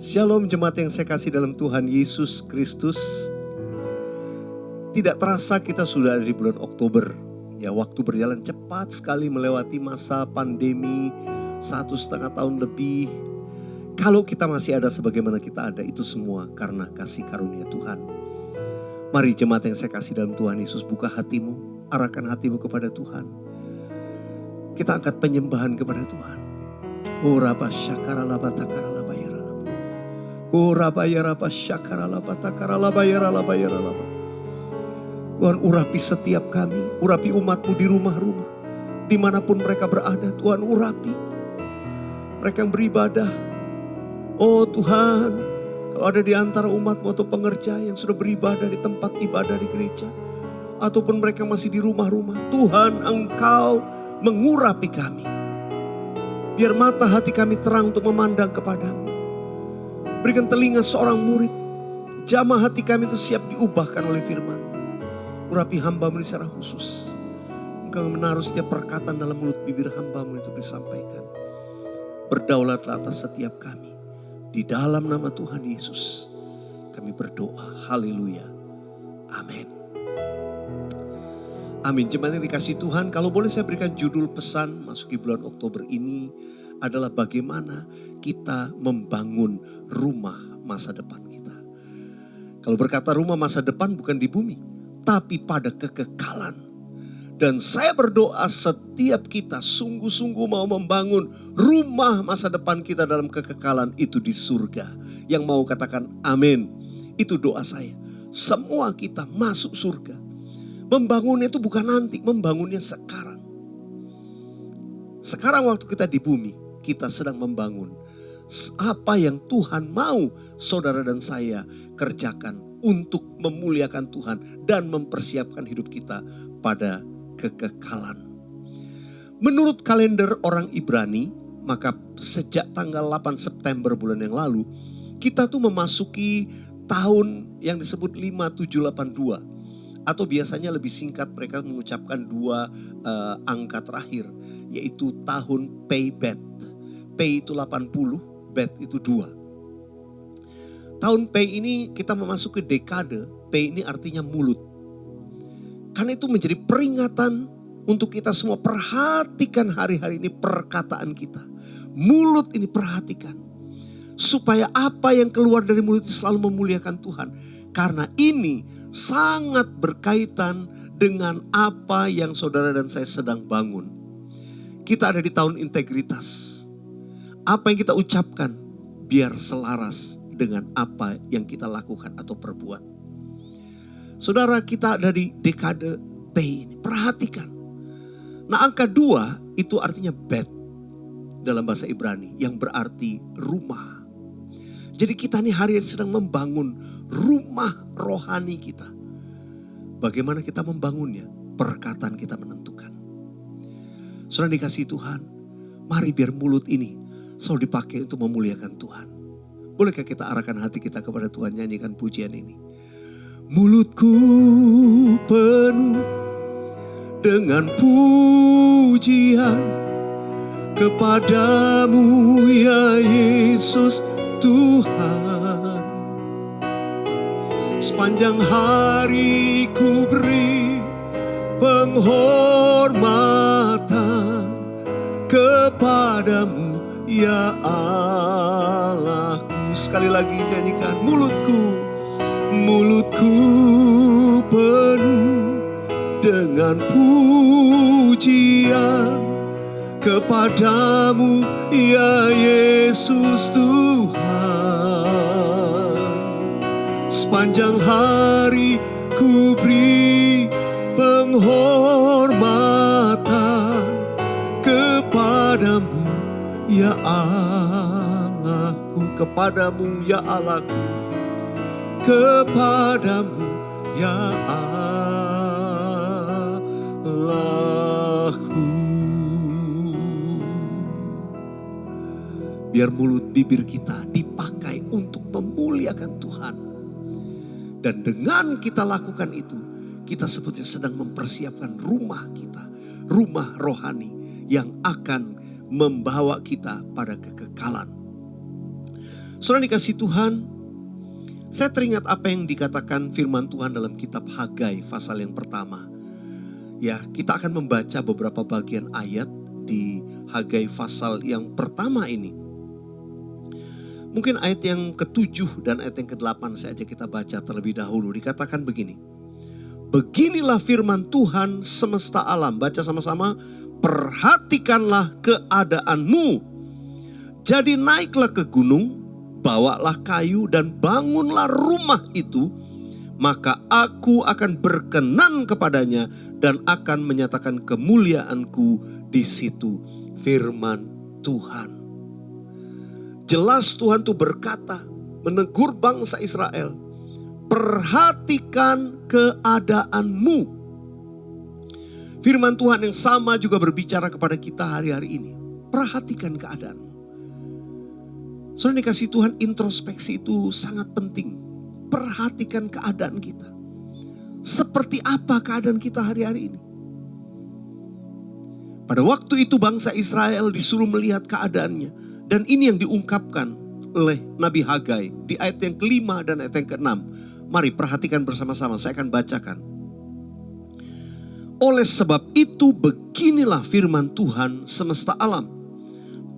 Shalom jemaat yang saya kasih dalam Tuhan Yesus Kristus. Tidak terasa kita sudah ada di bulan Oktober. Ya, waktu berjalan cepat sekali melewati masa pandemi 1,5 tahun lebih. Kalau kita masih ada sebagaimana kita ada, itu semua karena kasih karunia Tuhan. Mari jemaat yang saya kasih dalam Tuhan Yesus, buka hatimu, arahkan hatimu kepada Tuhan. Kita angkat penyembahan kepada Tuhan. Oh Rabba Syakaralaba Takaralaba Yaralaba. Oh Rabba Yaraba Syakaralaba Takaralaba Yaralaba Yaralaba. Tuhan, urapi setiap kami, urapi umatmu di rumah-rumah, dimanapun mereka berada. Tuhan, urapi mereka yang beribadah. Oh Tuhan, kalau ada di antara umatmu atau pengerja yang sudah beribadah di tempat ibadah di gereja, ataupun mereka masih di rumah-rumah, Tuhan, Engkau mengurapi kami. Biar mata hati kami terang untuk memandang kepadamu. Berikan telinga seorang murid, jamah hati kami itu siap diubahkan oleh firman. Urapi hamba-Mu secara khusus. Engkau menaruh setiap perkataan dalam mulut bibir hamba-Mu itu disampaikan. Berdaulatlah atas setiap kami. Di dalam nama Tuhan Yesus kami berdoa. Haleluya. Amin. Amin. Jemaat yang dikasihi Tuhan, kalau boleh saya berikan judul pesan masuki bulan Oktober ini adalah bagaimana kita membangun rumah masa depan kita. Kalau berkata rumah masa depan bukan di bumi, tapi pada kekekalan. Dan saya berdoa setiap kita sungguh-sungguh mau membangun rumah masa depan kita dalam kekekalan itu di surga. Yang mau katakan amin. Itu doa saya. Semua kita masuk surga. Membangunnya itu bukan nanti, membangunnya sekarang. Sekarang waktu kita di bumi, kita sedang membangun apa yang Tuhan mau saudara dan saya kerjakan untuk memuliakan Tuhan dan mempersiapkan hidup kita pada kekekalan. Menurut kalender orang Ibrani, maka sejak tanggal 8 September bulan yang lalu, kita tuh memasuki tahun yang disebut 5782. Atau biasanya lebih singkat mereka mengucapkan dua angka terakhir, yaitu tahun Pei Bet. Pei itu 80, Bet itu 2. Tahun Pei ini kita memasuki dekade. Pei ini artinya mulut. Karena itu menjadi peringatan untuk kita semua, perhatikan hari-hari ini perkataan kita. Mulut ini perhatikan. Supaya apa yang keluar dari mulut selalu memuliakan Tuhan. Karena ini sangat berkaitan dengan apa yang saudara dan saya sedang bangun. Kita ada di tahun integritas. Apa yang kita ucapkan biar selaras dengan apa yang kita lakukan atau perbuat. Saudara, kita ada di dekade P ini. Perhatikan. Nah, angka 2 itu artinya bet dalam bahasa Ibrani yang berarti rumah. Jadi kita nih hari ini sedang membangun rumah rohani kita. Bagaimana kita membangunnya? Perkataan kita menentukan. Saudara dikasihi Tuhan, mari biar mulut ini selalu dipakai untuk memuliakan Tuhan. Bolehkah kita arahkan hati kita kepada Tuhan, nyanyikan pujian ini. Mulutku penuh dengan pujian kepadamu ya Yesus Tuhan. Sepanjang hari ku beri penghormatan kepadamu ya Allahku. Sekali lagi nyanyikan. Mulutku penuh dengan pujian kepadamu ya Yesus Tuhan. Sepanjang hari ku beri penghormatan kepadamu ya Allahku. Kepadamu ya Allahku. Kepadamu ya Allahku. Biar mulut bibir kita dipakai untuk memuliakan Tuhan. Dan dengan kita lakukan itu, kita sebetulnya sedang mempersiapkan rumah kita. Rumah rohani yang akan membawa kita pada kekekalan. Saudara dikasih Tuhan, saya teringat apa yang dikatakan firman Tuhan dalam kitab Hagai pasal yang pertama. Ya, kita akan membaca beberapa bagian ayat di Hagai pasal yang pertama ini. Mungkin ayat yang ke-7 dan ayat yang ke-8 saja kita baca terlebih dahulu. Dikatakan begini. Beginilah firman Tuhan semesta alam. Baca sama-sama. Perhatikanlah keadaanmu. Jadi naiklah ke gunung, bawalah kayu dan bangunlah rumah itu. Maka aku akan berkenan kepadanya dan akan menyatakan kemuliaanku di situ. Firman Tuhan. Jelas Tuhan tuh berkata, menegur bangsa Israel, perhatikan keadaanmu. Firman Tuhan yang sama juga berbicara kepada kita hari-hari ini. Perhatikan keadaanmu. Saudara dikasih Tuhan, introspeksi itu sangat penting. Perhatikan keadaan kita. Seperti apa keadaan kita hari-hari ini? Pada waktu itu bangsa Israel disuruh melihat keadaannya. Dan ini yang diungkapkan oleh Nabi Hagai di ayat yang ke-5 dan ayat yang ke-6. Mari perhatikan bersama-sama, saya akan bacakan. Oleh sebab itu beginilah firman Tuhan semesta alam.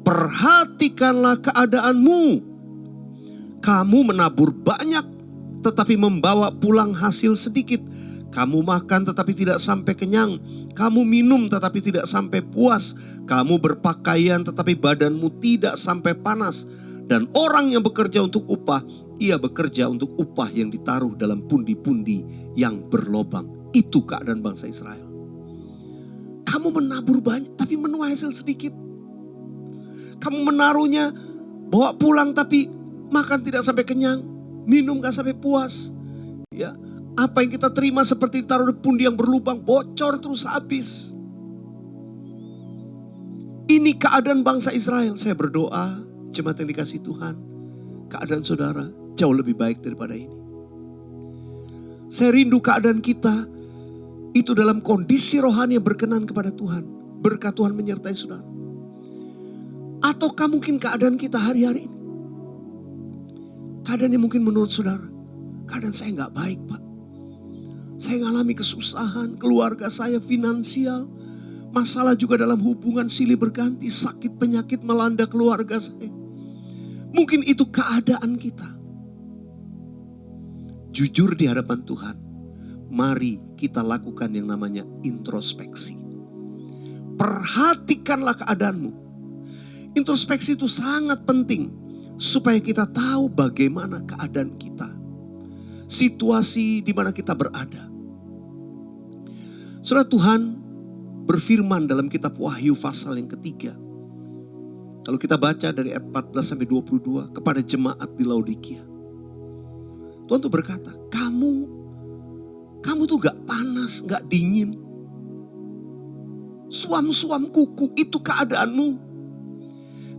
Perhatikanlah keadaanmu. Kamu menabur banyak tetapi membawa pulang hasil sedikit. Kamu makan tetapi tidak sampai kenyang. Kamu minum tetapi tidak sampai puas. Kamu berpakaian tetapi badanmu tidak sampai panas. Dan orang yang bekerja untuk upah, ia bekerja untuk upah yang ditaruh dalam pundi-pundi yang berlobang. Itu keadaan bangsa Israel. Kamu menabur banyak tapi menuai hasil sedikit. Kamu menaruhnya, bawa pulang tapi makan tidak sampai kenyang. Minum gak sampai puas. Ya, apa yang kita terima seperti ditaruh di pundi yang berlubang, bocor terus habis. Ini keadaan bangsa Israel. Saya berdoa, jemaat yang dikasih Tuhan, keadaan saudara jauh lebih baik daripada ini. Saya rindu keadaan kita itu dalam kondisi rohani yang berkenan kepada Tuhan. Berkat Tuhan menyertai saudara. Ataukah mungkin keadaan kita hari-hari ini? Keadaan yang mungkin menurut saudara, keadaan saya gak baik Pak. Saya mengalami kesusahan, keluarga saya finansial, masalah juga dalam hubungan silih berganti, sakit penyakit melanda keluarga saya. Mungkin itu keadaan kita. Jujur di hadapan Tuhan, mari kita lakukan yang namanya introspeksi. Perhatikanlah keadaanmu. Introspeksi itu sangat penting supaya kita tahu bagaimana keadaan kita. Situasi di mana kita berada. Saudara, Tuhan berfirman dalam kitab Wahyu pasal yang ketiga. Kalau kita baca dari ayat 14 sampai 22 kepada jemaat di Laodikia. Tuhan tuh berkata, kamu tuh gak panas, gak dingin. Suam-suam kuku itu keadaanmu.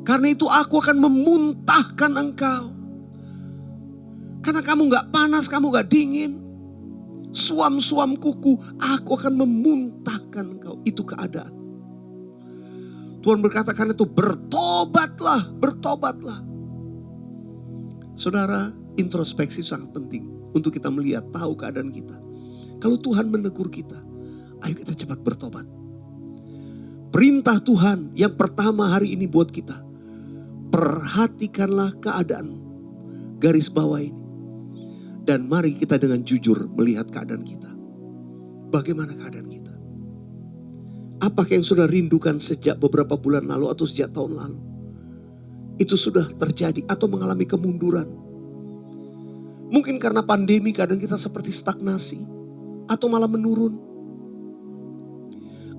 Karena itu aku akan memuntahkan engkau. Karena kamu gak panas, kamu gak dingin. Suam-suam kuku, aku akan memuntahkan engkau. Itu keadaan. Tuhan berkata, karena itu bertobatlah, bertobatlah. Saudara, introspeksi sangat penting. Untuk kita melihat, tahu keadaan kita. Kalau Tuhan menegur kita, ayo kita cepat bertobat. Perintah Tuhan yang pertama hari ini buat kita. Perhatikanlah keadaanmu. Garis bawah ini. Dan mari kita dengan jujur melihat keadaan kita. Bagaimana keadaan kita? Apakah yang sudah rindukan sejak beberapa bulan lalu atau sejak tahun lalu? Itu sudah terjadi atau mengalami kemunduran. Mungkin karena pandemi keadaan kita seperti stagnasi. Atau malah menurun.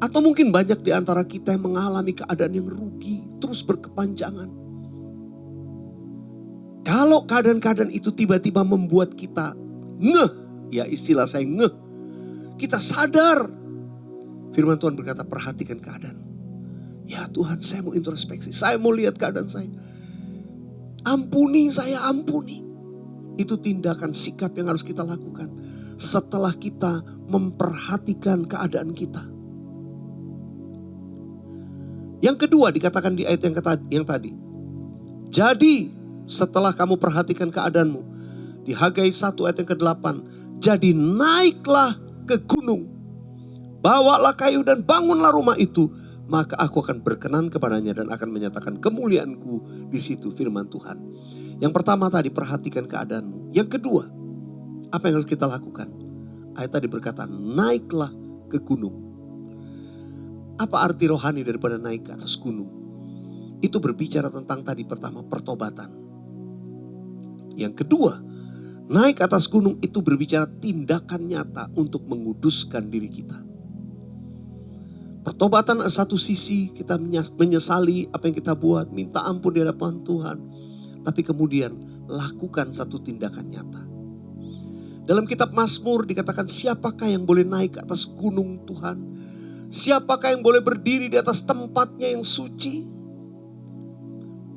Atau mungkin banyak di antara kita yang mengalami keadaan yang rugi. Terus berkepanjangan. Kalau keadaan-keadaan itu tiba-tiba membuat kita ngeh. Ya istilah saya ngeh. Kita sadar. Firman Tuhan berkata, perhatikan keadaan. Ya Tuhan, saya mau introspeksi. Saya mau lihat keadaan saya. Ampuni saya, ampuni. Itu tindakan sikap yang harus kita lakukan. Setelah kita memperhatikan keadaan kita. Yang kedua dikatakan di ayat yang tadi. Jadi setelah kamu perhatikan keadaanmu. Di Hagai 1 ayat yang ke-8. Jadi naiklah ke gunung. Bawalah kayu dan bangunlah rumah itu. Maka aku akan berkenan kepadanya dan akan menyatakan kemuliaanku di situ, firman Tuhan. Yang pertama tadi, perhatikan keadaanmu. Yang kedua, apa yang harus kita lakukan? Ayat tadi berkata, naiklah ke gunung. Apa arti rohani daripada naik ke atas gunung? Itu berbicara tentang tadi pertama, pertobatan. Yang kedua, naik ke atas gunung itu berbicara tindakan nyata untuk menguduskan diri kita. Pertobatan ada satu sisi, kita menyesali apa yang kita buat, minta ampun di hadapan Tuhan. Tapi kemudian lakukan satu tindakan nyata. Dalam kitab Mazmur dikatakan, siapakah yang boleh naik ke atas gunung Tuhan? Siapakah yang boleh berdiri di atas tempatnya yang suci?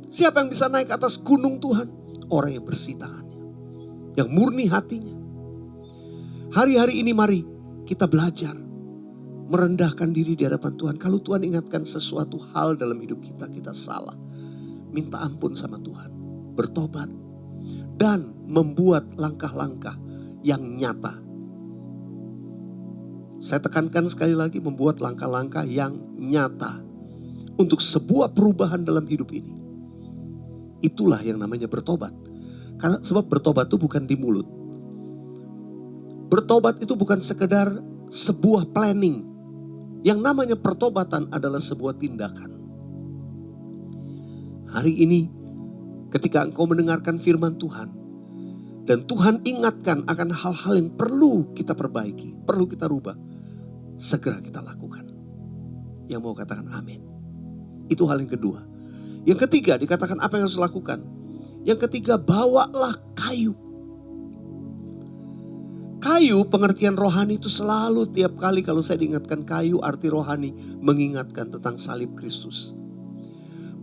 Siapa yang bisa naik ke atas gunung Tuhan? Orang yang bersih tangannya, yang murni hatinya. Hari-hari ini mari kita belajar merendahkan diri di hadapan Tuhan. Kalau Tuhan ingatkan sesuatu hal dalam hidup kita, kita salah. Minta ampun sama Tuhan. Bertobat. Dan membuat langkah-langkah yang nyata. Saya tekankan sekali lagi, membuat langkah-langkah yang nyata. Untuk sebuah perubahan dalam hidup ini. Itulah yang namanya bertobat. Karena sebab bertobat itu bukan di mulut. Bertobat itu bukan sekedar sebuah planning. Yang namanya pertobatan adalah sebuah tindakan. Hari ini ketika engkau mendengarkan firman Tuhan. Dan Tuhan ingatkan akan hal-hal yang perlu kita perbaiki. Perlu kita rubah. Segera kita lakukan. Yang mau katakan amin. Itu hal yang kedua. Yang ketiga dikatakan apa yang harus dilakukan. Yang ketiga, bawalah kayu. Kayu, pengertian rohani itu selalu tiap kali kalau saya diingatkan kayu, arti rohani mengingatkan tentang salib Kristus.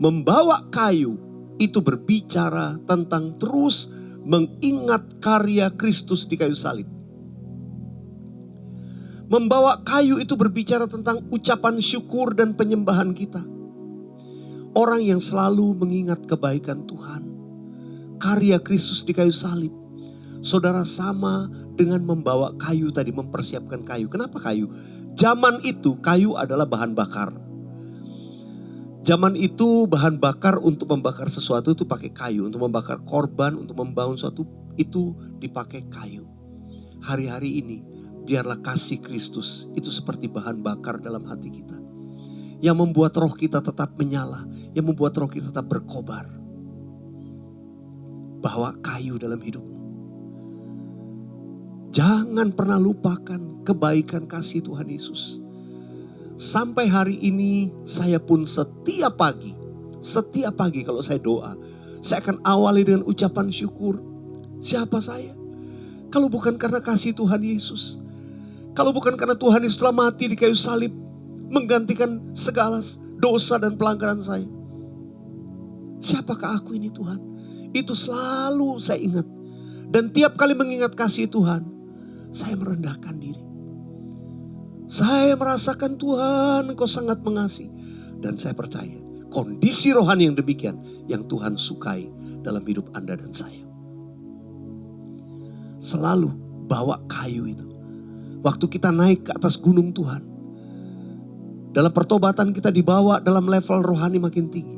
Membawa kayu itu berbicara tentang terus mengingat karya Kristus di kayu salib. Membawa kayu itu berbicara tentang ucapan syukur dan penyembahan kita. Orang yang selalu mengingat kebaikan Tuhan, karya Kristus di kayu salib. Saudara, sama dengan membawa kayu tadi, mempersiapkan kayu. Kenapa kayu? Zaman itu kayu adalah bahan bakar. Zaman itu bahan bakar untuk membakar sesuatu itu pakai kayu. Untuk membakar korban, untuk membangun sesuatu itu dipakai kayu. Hari-hari ini biarlah kasih Kristus itu seperti bahan bakar dalam hati kita. Yang membuat roh kita tetap menyala. Yang membuat roh kita tetap berkobar. Bawa kayu dalam hidupmu. Jangan pernah lupakan kebaikan kasih Tuhan Yesus. Sampai hari ini saya pun setiap pagi kalau saya doa, saya akan awali dengan ucapan syukur. Siapa saya? Kalau bukan karena kasih Tuhan Yesus. Kalau bukan karena Tuhan Yesus telah mati di kayu salib, menggantikan segala dosa dan pelanggaran saya. Siapakah aku ini Tuhan? Itu selalu saya ingat. Dan tiap kali mengingat kasih Tuhan, saya merendahkan diri. Saya merasakan Tuhan Engkau sangat mengasihi. Dan saya percaya kondisi rohani yang demikian yang Tuhan sukai dalam hidup Anda dan saya. Selalu bawa kayu itu. Waktu kita naik ke atas gunung Tuhan. Dalam pertobatan kita dibawa dalam level rohani makin tinggi.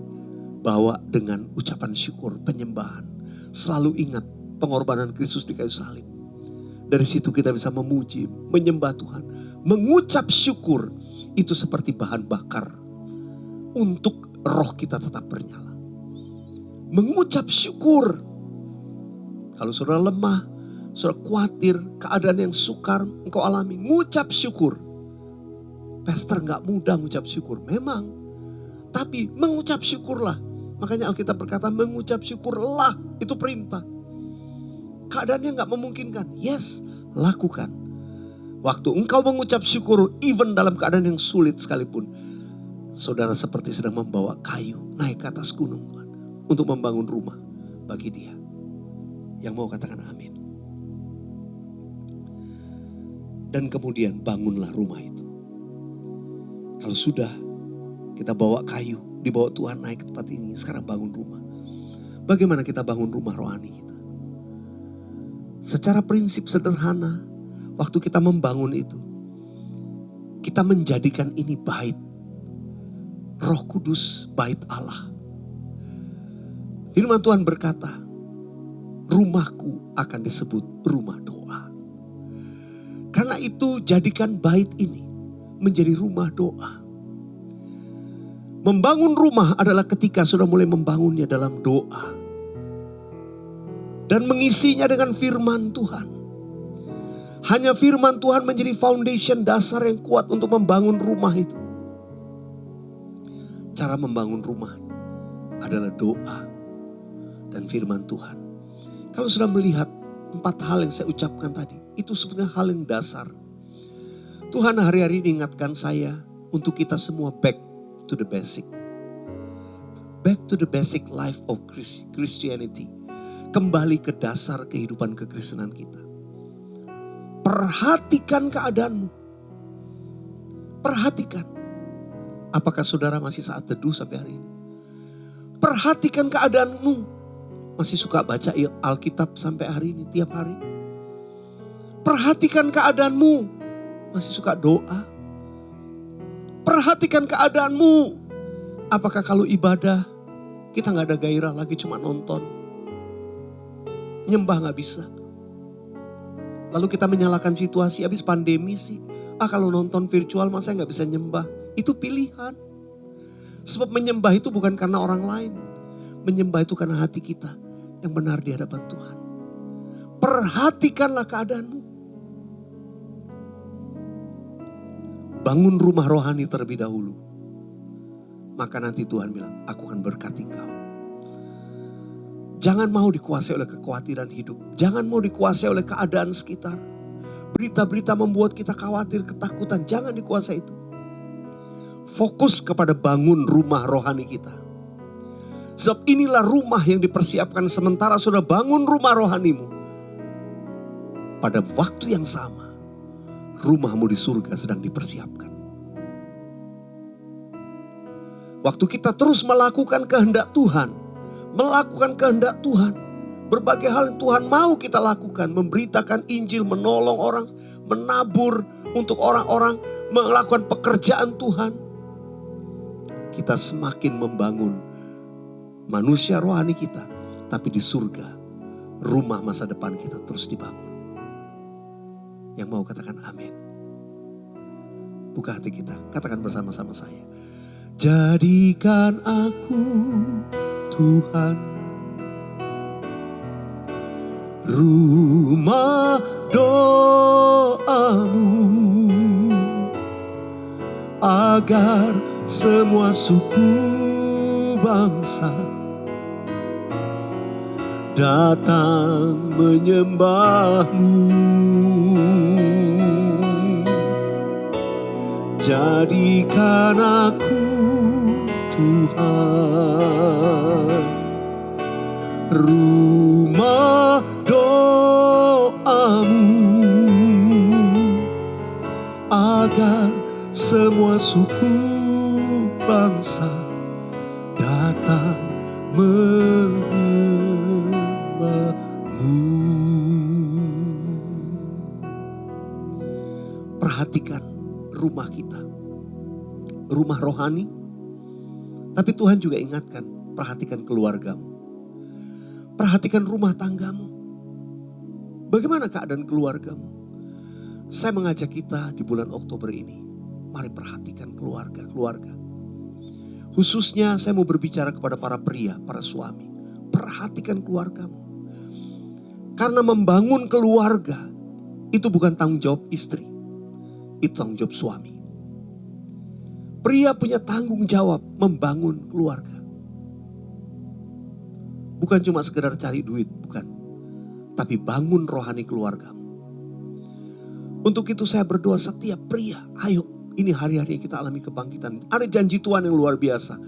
Bawa dengan ucapan syukur, penyembahan. Selalu ingat pengorbanan Kristus di kayu salib. Dari situ kita bisa memuji, menyembah Tuhan. Mengucap syukur itu seperti bahan bakar untuk roh kita tetap bernyala. Mengucap syukur. Kalau saudara lemah, saudara khawatir, keadaan yang sukar engkau alami, ngucap syukur. Pastor gak mudah mengucap syukur, memang. Tapi mengucap syukurlah. Makanya Alkitab berkata mengucap syukurlah, itu perintah. Keadaannya gak memungkinkan, yes, lakukan. Waktu engkau mengucap syukur, even dalam keadaan yang sulit sekalipun, saudara seperti sedang membawa kayu naik ke atas gunung Tuhan, untuk membangun rumah bagi dia. Yang mau katakan amin. Dan kemudian bangunlah rumah itu. Kalau sudah kita bawa kayu, dibawa Tuhan naik ke tempat ini, sekarang bangun rumah. Bagaimana kita bangun rumah rohani kita? Secara prinsip sederhana, waktu kita membangun itu, kita menjadikan ini bait Roh Kudus, bait Allah. Firman Tuhan berkata, rumahku akan disebut rumah doa. Karena itu jadikan bait ini menjadi rumah doa. Membangun rumah adalah ketika sudah mulai membangunnya dalam doa. Dan mengisinya dengan firman Tuhan. Hanya firman Tuhan menjadi foundation dasar yang kuat untuk membangun rumah itu. Cara membangun rumah adalah doa dan firman Tuhan. Kalau sudah melihat 4 hal yang saya ucapkan tadi, itu sebenarnya hal yang dasar. Tuhan hari-hari ini ingatkan saya untuk kita semua back to the basic. Back to the basic life of Christianity. Kembali ke dasar kehidupan kekristenan kita. Perhatikan keadaanmu. Perhatikan. Apakah saudara masih saat teduh sampai hari ini? Perhatikan keadaanmu. Masih suka baca Alkitab sampai hari ini, tiap hari? Perhatikan keadaanmu. Masih suka doa? Perhatikan keadaanmu. Apakah kalau ibadah kita gak ada gairah lagi, cuma nonton? Nyembah gak bisa. Lalu kita menyalahkan situasi, habis pandemi sih. Kalau nonton virtual masa gak bisa nyembah. Itu pilihan. Sebab menyembah itu bukan karena orang lain. Menyembah itu karena hati kita yang benar di hadapan Tuhan. Perhatikanlah keadaanmu. Bangun rumah rohani terlebih dahulu. Maka nanti Tuhan bilang, aku akan berkati engkau. Jangan mau dikuasai oleh kekhawatiran hidup. Jangan mau dikuasai oleh keadaan sekitar. Berita-berita membuat kita khawatir, ketakutan. Jangan dikuasai itu. Fokus kepada bangun rumah rohani kita. Sebab inilah rumah yang dipersiapkan sementara sudah bangun rumah rohanimu. Pada waktu yang sama, rumahmu di surga sedang dipersiapkan. Waktu kita terus melakukan kehendak Tuhan, berbagai hal yang Tuhan mau kita lakukan, memberitakan Injil, menolong orang, menabur untuk orang-orang, melakukan pekerjaan Tuhan. Kita semakin membangun manusia rohani kita, tapi di surga rumah masa depan kita terus dibangun. Yang mau katakan amin. Buka hati kita, katakan bersama-sama saya. Jadikan aku Tuhan rumah doamu, agar semua suku bangsa datang menyembahmu. Jadikan aku Tuhan rumah doamu, agar semua suku bangsa datang menyembahmu. Perhatikan rumah kita, rumah rohani. Tapi Tuhan juga ingatkan, perhatikan keluargamu. Perhatikan rumah tanggamu. Bagaimana keadaan keluargamu? Saya mengajak kita di bulan Oktober ini, mari perhatikan keluarga-keluarga. Khususnya saya mau berbicara kepada para pria, para suami. Perhatikan keluargamu. Karena membangun keluarga itu bukan tanggung jawab istri, itu tanggung jawab suami. Pria punya tanggung jawab membangun keluarga. Bukan cuma sekedar cari duit, bukan. Tapi bangun rohani keluargamu. Untuk itu saya berdoa setiap pria, ayo ini hari-hari kita alami kebangkitan. Ada janji Tuhan yang luar biasa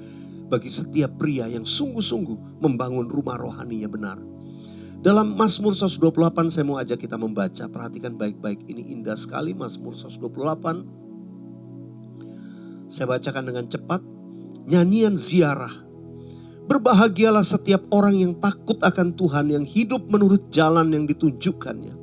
bagi setiap pria yang sungguh-sungguh membangun rumah rohaninya benar. Dalam Mazmur 128 saya mau ajak kita membaca, perhatikan baik-baik. Ini indah sekali Mazmur 128. Saya bacakan dengan cepat. Nyanyian ziarah. Berbahagialah setiap orang yang takut akan Tuhan, yang hidup menurut jalan yang ditunjukkannya.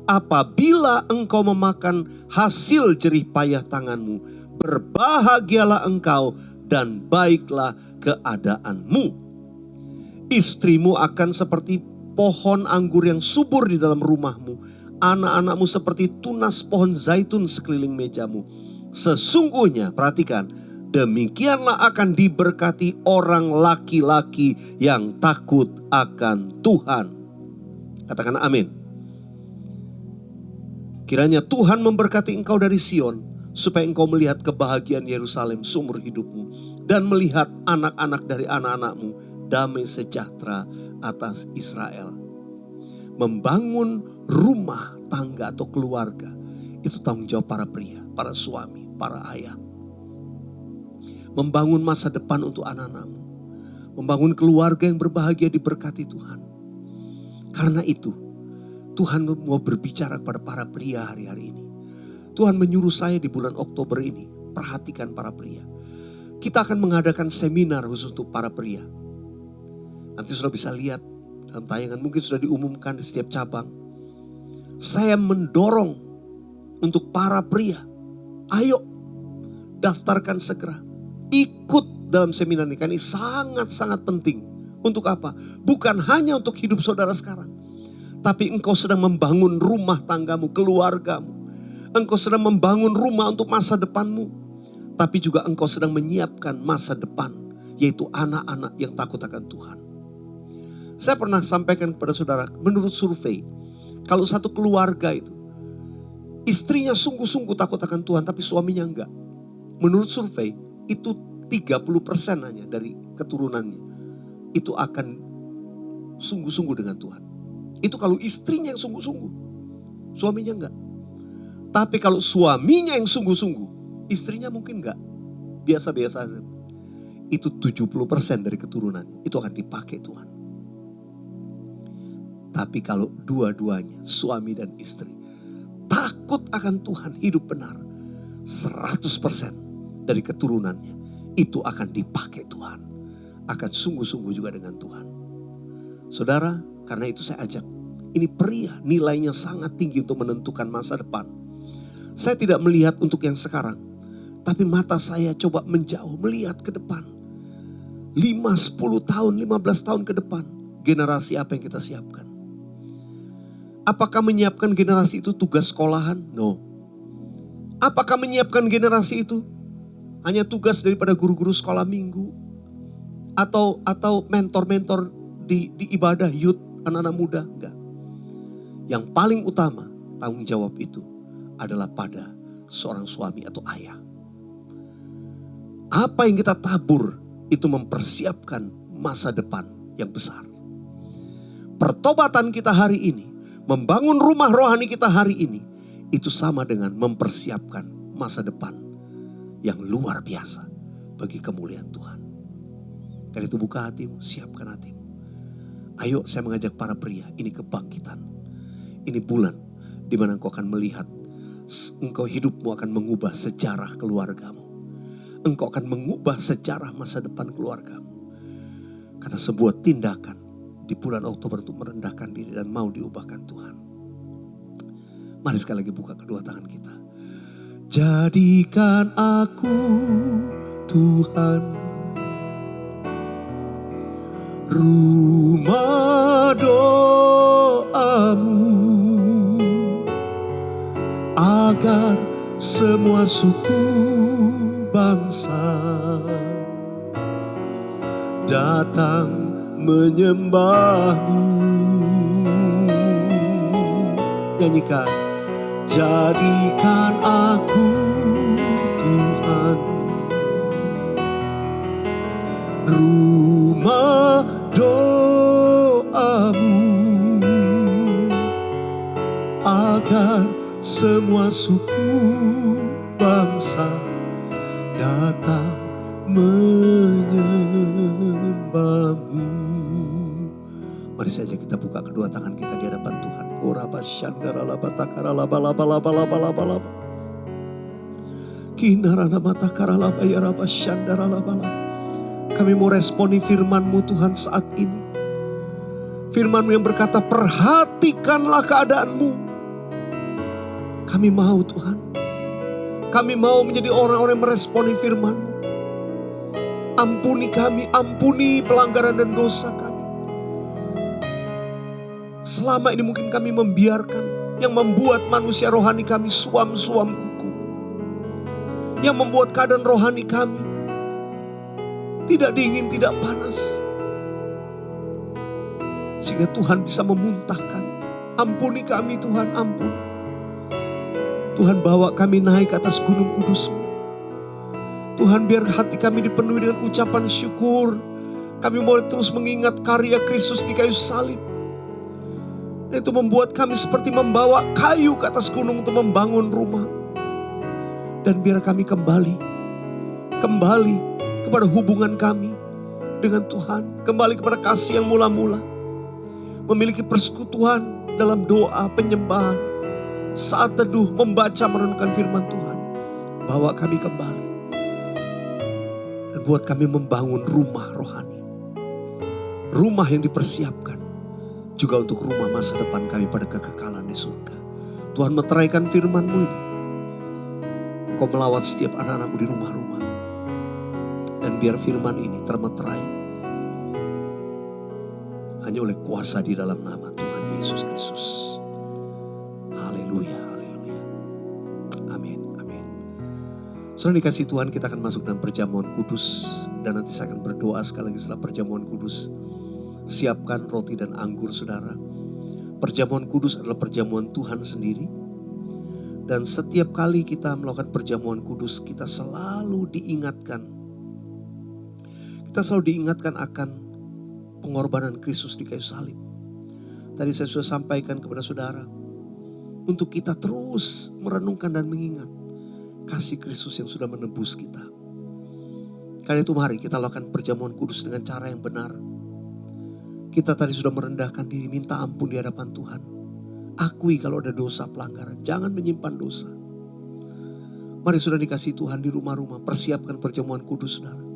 Apabila engkau memakan hasil jerih payah tanganmu, berbahagialah engkau dan baiklah keadaanmu. Istrimu akan seperti pohon anggur yang subur di dalam rumahmu. Anak-anakmu seperti tunas pohon zaitun sekeliling mejamu. Sesungguhnya, perhatikan, demikianlah akan diberkati orang laki-laki yang takut akan Tuhan. Katakan amin. Kiranya Tuhan memberkati engkau dari Sion, supaya engkau melihat kebahagiaan Yerusalem seumur hidupmu, dan melihat anak-anak dari anak-anakmu damai sejahtera atas Israel. Membangun rumah tangga atau keluarga itu tanggung jawab para pria, para suami, para ayah. Membangun masa depan untuk anak-anakmu, membangun keluarga yang berbahagia diberkati Tuhan. Karena itu Tuhan mau berbicara kepada para pria hari-hari ini. Tuhan menyuruh saya di bulan Oktober ini, perhatikan para pria. Kita akan mengadakan seminar khusus untuk para pria. Nanti sudah bisa lihat dalam tayangan, mungkin sudah diumumkan di setiap cabang. Saya mendorong untuk para pria, ayo daftarkan segera. Ikut dalam seminar ini, karena ini sangat-sangat penting. Untuk apa? Bukan hanya untuk hidup saudara sekarang, tapi engkau sedang membangun rumah tanggamu, keluargamu. Engkau sedang membangun rumah untuk masa depanmu. Tapi juga engkau sedang menyiapkan masa depan, yaitu anak-anak yang takut akan Tuhan. Saya pernah sampaikan kepada saudara, menurut survei, kalau satu keluarga itu, istrinya sungguh-sungguh takut akan Tuhan, tapi suaminya enggak. Menurut survei, itu 30% hanya dari keturunannya. Itu akan sungguh-sungguh dengan Tuhan. Itu kalau istrinya yang sungguh-sungguh, suaminya enggak. Tapi kalau suaminya yang sungguh-sungguh, istrinya mungkin enggak, biasa-biasa saja. Itu 70% dari keturunannya, itu akan dipakai Tuhan. Tapi kalau dua-duanya, suami dan istri, takut akan Tuhan, hidup benar, 100% dari keturunannya, itu akan dipakai Tuhan. Akan sungguh-sungguh juga dengan Tuhan. Saudara, karena itu saya ajak, ini pria nilainya sangat tinggi untuk menentukan masa depan. Saya tidak melihat untuk yang sekarang, tapi mata saya coba menjauh, melihat ke depan. 5, 10 tahun, 15 tahun ke depan, generasi apa yang kita siapkan? Apakah menyiapkan generasi itu tugas sekolahan? No. Apakah menyiapkan generasi itu hanya tugas daripada guru-guru sekolah minggu? Atau mentor-mentor di ibadah youth, anak-anak muda? Enggak. Yang paling utama tanggung jawab itu adalah pada seorang suami atau ayah. Apa yang kita tabur itu mempersiapkan masa depan yang besar. Pertobatan kita hari ini, membangun rumah rohani kita hari ini, itu sama dengan mempersiapkan masa depan yang luar biasa bagi kemuliaan Tuhan. Karena itu buka hatimu, siapkan hatimu. Ayo saya mengajak para pria, ini kebangkitan. Ini bulan di mana engkau akan melihat, engkau hidupmu akan mengubah sejarah keluargamu. Engkau akan mengubah sejarah masa depan keluargamu. Karena sebuah tindakan di bulan Oktober untuk merendahkan diri dan mau diubahkan Tuhan. Mari sekali lagi buka kedua tangan kita. Jadikan aku Tuhan, rumah doamu, agar semua suku bangsa datang menyembahmu. Nyanyikan. Jadikan aku Tuhan, rumah doamu, agar semua suku bangsa datang menyembahmu. Mari saja kita buka kedua tangan kita di hadapan Tuhan. Koraba shandara laba takara laba laba laba laba laba laba. Kinara nama takara laba ya raba shandara laba laba. Kami mau responi firman-Mu Tuhan saat ini. Firman-Mu yang berkata, perhatikanlah keadaanmu. Kami mau Tuhan. Kami mau menjadi orang-orang yang meresponi firman-Mu. Ampuni kami, ampuni pelanggaran dan dosa kami. Selama ini mungkin kami membiarkan yang membuat manusia rohani kami suam-suam kuku. Yang membuat keadaan rohani kami tidak dingin, tidak panas. Sehingga Tuhan bisa memuntahkan. Ampuni kami Tuhan, ampuni. Tuhan bawa kami naik ke atas gunung kudus-Mu. Tuhan biar hati kami dipenuhi dengan ucapan syukur. Kami boleh terus mengingat karya Kristus di kayu salib. Dan itu membuat kami seperti membawa kayu ke atas gunung untuk membangun rumah. Dan biar kami kembali kepada hubungan kami dengan Tuhan. Kembali kepada kasih yang mula-mula. Memiliki persekutuan dalam doa, penyembahan. Saat teduh, membaca, merenungkan firman Tuhan. Bawa kami kembali. Dan buat kami membangun rumah rohani. Rumah yang dipersiapkan. Juga untuk rumah masa depan kami pada kekekalan di surga. Tuhan meteraikan firman-Mu ini. Kau melawat setiap anak-anak-Mu di rumah-rumah. Dan biar firman ini termeterai. Hanya oleh kuasa di dalam nama Tuhan Yesus Kristus. Haleluya, haleluya. Amin, amin. Saudara dikasih Tuhan, kita akan masuk dalam perjamuan kudus. Dan nanti saya akan berdoa sekali lagi setelah perjamuan kudus. Siapkan roti dan anggur saudara. Perjamuan kudus adalah perjamuan Tuhan sendiri. Dan setiap kali kita melakukan perjamuan kudus, kita selalu diingatkan. Kita selalu diingatkan akan pengorbanan Kristus di kayu salib. Tadi saya sudah sampaikan kepada saudara. Untuk kita terus merenungkan dan mengingat kasih Kristus yang sudah menebus kita. Karena itu mari kita lakukan perjamuan kudus dengan cara yang benar. Kita tadi sudah merendahkan diri, minta ampun di hadapan Tuhan. Akui kalau ada dosa pelanggaran, jangan menyimpan dosa. Mari sudah dikasih Tuhan di rumah-rumah, persiapkan perjamuan kudus saudara.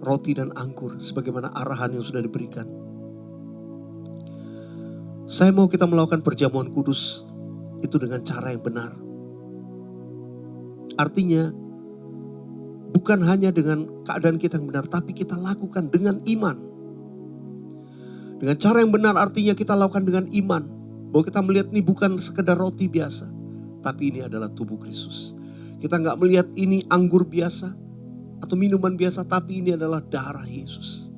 Roti dan anggur sebagaimana arahan yang sudah diberikan. Saya mau kita melakukan perjamuan kudus itu dengan cara yang benar. Artinya bukan hanya dengan keadaan kita yang benar, tapi kita lakukan dengan iman. Dengan cara yang benar artinya kita lakukan dengan iman. Bahwa kita melihat ini bukan sekedar roti biasa, tapi ini adalah tubuh Kristus. Kita nggak melihat ini anggur biasa atau minuman biasa, tapi ini adalah darah Yesus.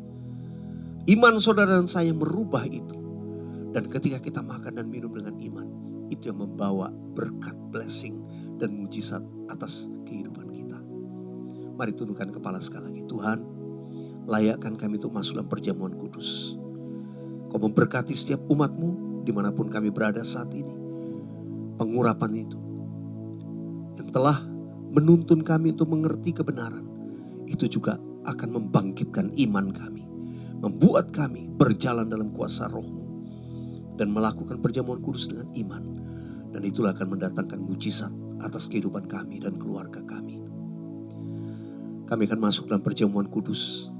Iman saudara dan saya merubah itu. Dan ketika kita makan dan minum dengan iman, itu yang membawa berkat, blessing, dan mujizat atas kehidupan kita. Mari tundukkan kepala sekali lagi. Tuhan, layakkan kami untuk masuk dalam perjamuan kudus. Kau memberkati setiap umat-Mu dimanapun kami berada saat ini. Pengurapan itu yang telah menuntun kami untuk mengerti kebenaran, itu juga akan membangkitkan iman kami. Membuat kami berjalan dalam kuasa Roh-Mu. Dan melakukan perjamuan kudus dengan iman. Dan itulah akan mendatangkan mujizat atas kehidupan kami dan keluarga kami. Kami akan masuk dalam perjamuan kudus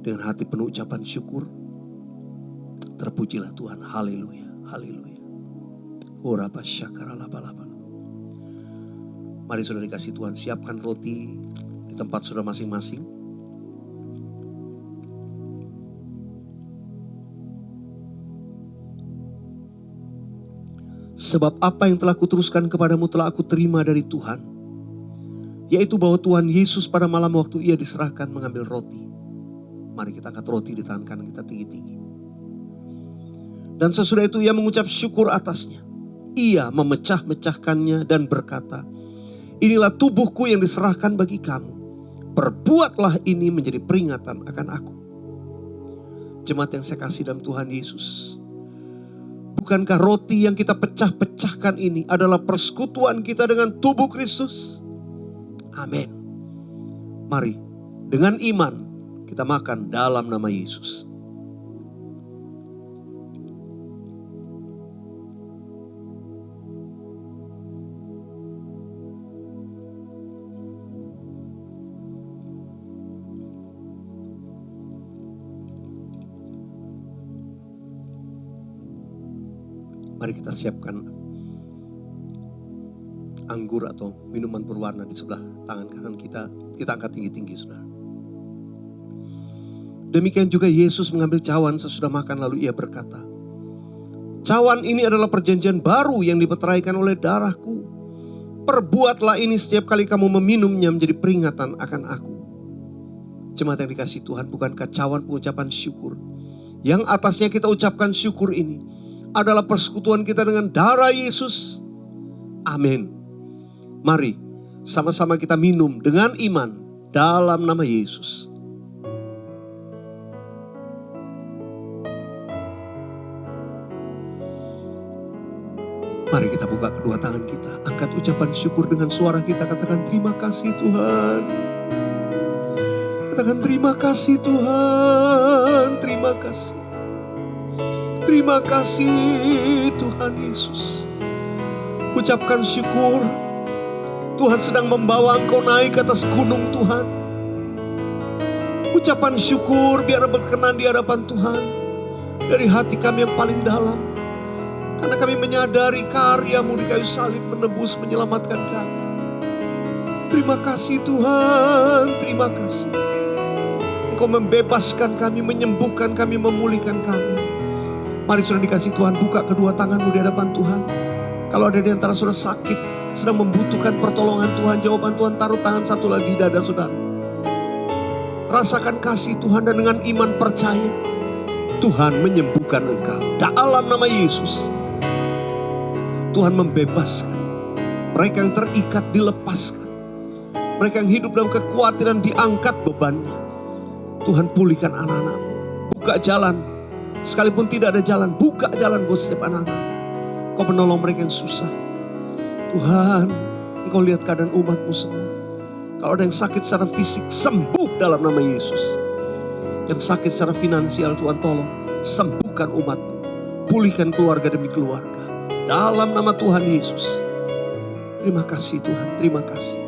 dengan hati penuh ucapan syukur. Terpujilah Tuhan, haleluya, haleluya. Oraba syakara laba-laba. Mari saudara dikasih Tuhan, siapkan roti di tempat saudara masing-masing. Sebab apa yang telah kuteruskan kepadamu telah aku terima dari Tuhan. Yaitu bahwa Tuhan Yesus pada malam waktu ia diserahkan mengambil roti. Mari kita angkat roti di tangan kanan kita tinggi-tinggi. Dan sesudah itu ia mengucap syukur atasnya. Ia memecah-mecahkannya dan berkata, inilah tubuhku yang diserahkan bagi kamu. Perbuatlah ini menjadi peringatan akan aku. Jemaat yang saya kasih dalam Tuhan Yesus. Bukankah roti yang kita pecah-pecahkan ini adalah persekutuan kita dengan tubuh Kristus? Amin. Mari dengan iman kita makan dalam nama Yesus. Mari kita siapkan anggur atau minuman berwarna di sebelah tangan kanan kita. Kita angkat tinggi-tinggi, saudara. Demikian juga Yesus mengambil cawan sesudah makan, lalu ia berkata, cawan ini adalah perjanjian baru yang dimeteraikan oleh darahku. Perbuatlah ini setiap kali kamu meminumnya menjadi peringatan akan aku. Jemaat yang dikasihi Tuhan, bukankah cawan pengucapan syukur yang atasnya kita ucapkan syukur ini adalah persekutuan kita dengan darah Yesus? Amin. Mari sama-sama kita minum dengan iman dalam nama Yesus. Mari kita buka kedua tangan kita. Angkat ucapan syukur dengan suara kita. Katakan terima kasih Tuhan. Katakan terima kasih Tuhan. Terima kasih. Terima kasih Tuhan Yesus. Ucapkan syukur. Tuhan sedang membawa engkau naik ke atas gunung Tuhan. Ucapan syukur biar berkenan di hadapan Tuhan. Dari hati kami yang paling dalam. Karena kami menyadari karya-Mu di kayu salib menebus, menyelamatkan kami. Terima kasih Tuhan, terima kasih. Engkau membebaskan kami, menyembuhkan kami, memulihkan kami. Mari saudara dikasih Tuhan, buka kedua tanganmu di hadapan Tuhan. Kalau ada di antara saudara sakit, sedang membutuhkan pertolongan Tuhan, jawaban Tuhan, taruh tangan satu lagi di dada saudara. Rasakan kasih Tuhan dan dengan iman percaya. Tuhan menyembuhkan engkau. Dalam nama Yesus. Tuhan membebaskan. Mereka yang terikat dilepaskan. Mereka yang hidup dalam kekhawatiran diangkat bebannya. Tuhan pulihkan anak-anak-Mu. Buka jalan. Sekalipun tidak ada jalan, buka jalan buat setiap anak-anak-Mu. Kau menolong mereka yang susah. Tuhan, Engkau lihat keadaan umat-Mu semua. Kalau ada yang sakit secara fisik, sembuh dalam nama Yesus. Yang sakit secara finansial, Tuhan tolong. Sembuhkan umat-Mu. Pulihkan keluarga demi keluarga. Dalam nama Tuhan Yesus. Terima kasih Tuhan, terima kasih.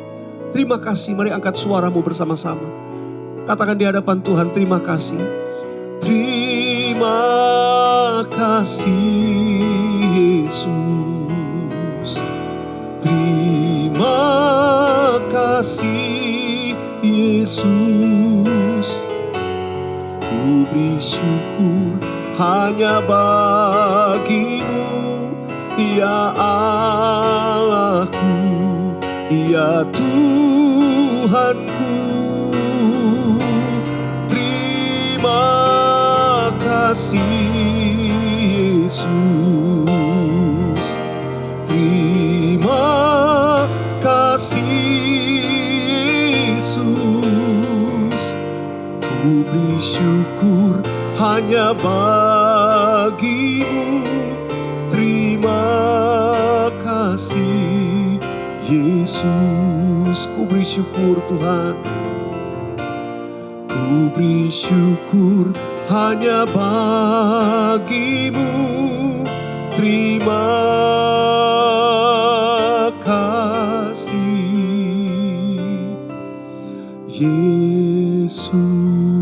Terima kasih, mari angkat suaramu bersama-sama. Katakan di hadapan Tuhan, terima kasih. Terima kasih Yesus. Terima kasih Yesus. Ku beri syukur hanya bagi-Mu, ya Allahku, ya Tuhanku. Terima kasih Yesus. Terima kasih Yesus. Ku beri syukur hanya bagi-Mu. Terima kasih Yesus. Ku beri syukur Tuhan. Ku beri syukur hanya bagi-Mu. Terima kasih Yesus.